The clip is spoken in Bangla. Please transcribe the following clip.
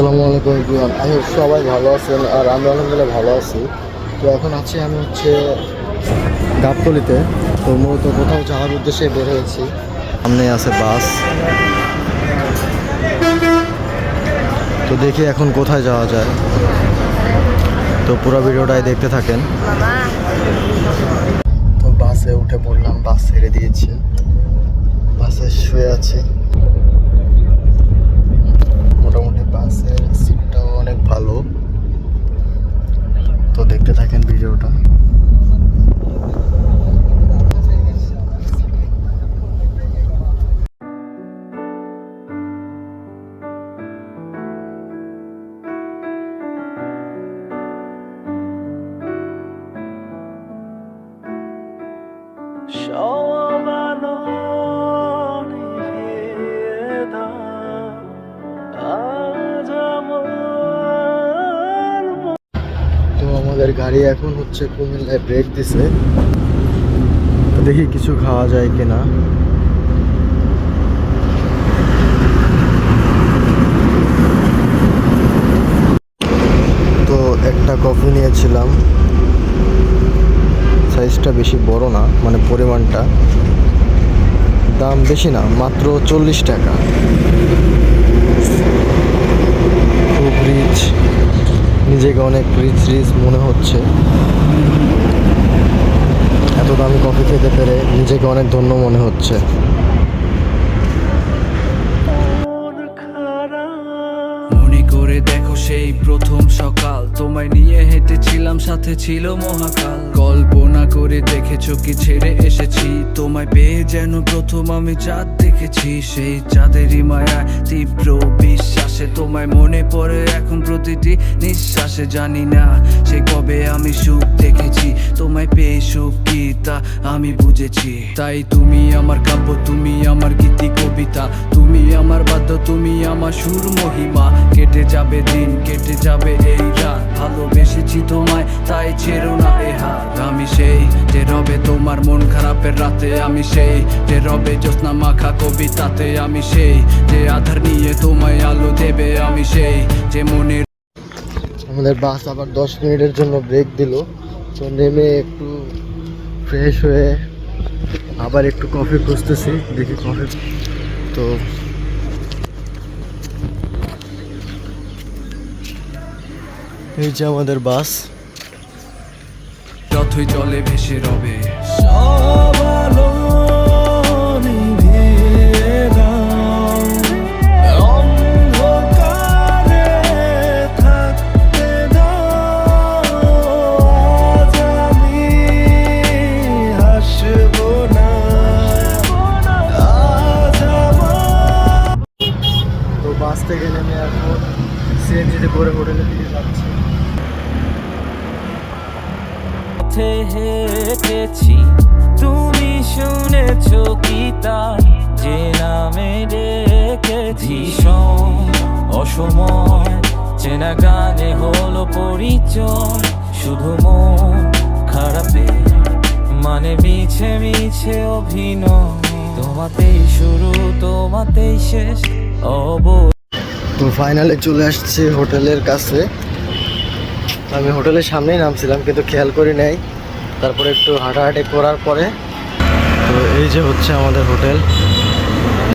আসসালামু আলাইকুম এভরিওয়ান। আই হোপ সবাই ভালো আছেন আর আমি আলহামদুলিল্লাহ ভালো আছি। তো এখন আছি আমি গাবতলীতে। তো মূলত কোথাও যাওয়ার উদ্দেশ্যে বের হয়েছি। সামনে আছে বাস। তো দেখি এখন কোথায় যাওয়া যায়। তো পুরো ভিডিওটাই দেখতে থাকেন। তো বাসে উঠে পড়লাম, বাস ছেড়ে দিয়েছে, বাসে শুয়ে আছি। মোটামুটি বাসের সিটটাও অনেক ভালো। তো দেখতে থাকেন ভিডিওটা। তো আমাদের গাড়ি এখন কুমিল্লায় ব্রেক দিছে। দেখি কিছু খাওয়া যায় কিনা। তো একটা কফি নিয়েছিলাম, সাইজটা বেশি বড় না, মানে পরিমাণটা, দাম বেশি না, মাত্র 40 টাকা। খুব রিচ, নিজেকে অনেক রিচ মনে হচ্ছে। এত দামি কফি খেতে পেরে নিজেকে অনেক ধন্য মনে হচ্ছে। মনে করে দেখো সেই প্রথম সকাল, তোমায় নিয়ে হেঁটেছিলাম, সাথে ছিল মহাকাল। কল্পনা করে দেখেছো কি ছেড়ে এসেছি, তোমায় পেয়ে যেন প্রথম আমি চাঁদ দেখেছি। সেই চাঁদেরই মায়া তীব্র বিশ্বাসে তোমায় মনে পড়ে এখন প্রতিটি নিঃশ্বাসে। জানি না সে কবে আমি সুখ দেখেছি, তোমায় পেয়ে সুখ কি তা আমি বুঝেছি। তাই তুমি আমার কাব্য, তুমি আমার গীতি কবিতা, তুমি আমার বাদ্য, তুমি আমার সুর মহিমা। কেটে যাবে দিন, কেটে যাবে এই রাত, ভালোবেসেছি তোমায় তাই ছেড়ো না এ হাত। আমি সেই যে রবে তোমার মন খারাপের রাতে, আমি সেই যে রবে জ্যোৎস্না মাখা কবিতাতে, আমি সেই যে আধার নিয়ে তোমায় আলো দেবে, আমি সেই যে মনের। আমাদের বাস আবার 10 মিনিটের জন্য ব্রেক দিল। তো নেমে একটু ফ্রেশ হয়ে আবার একটু কফি খুঁজতেছি, দেখি কফি। তো এই যে আমাদের বাস। যতই জলে ভেসে রবে সব আলো নিভিয়ে দাও, অন্ধকারে থাকতে দাও। আজ আমি হাসবো না, আজ আমার। তো বাস থেকে নেমে এখন সিএনজিতে করে হোটেলের দিকে যাচ্ছি। হেঁটেছি, তুমি শুনেছো কি তা যে নামে ডেকেছি। অসময় চেনা গানে হলো পরিচয়, শুধু মন খারাপে মানে মিছে মিছে অভিনয়। তোমাতেই শুরু, তোমাতেই শেষ। তো ফাইনালে চলে আসছি হোটেলের কাছে। আমি হোটেলের সামনেই নামছিলাম কিন্তু খেয়াল করি নাই। তারপরে একটু হাঁটাহাঁটি করার পরে তো এই যে আমাদের হোটেল।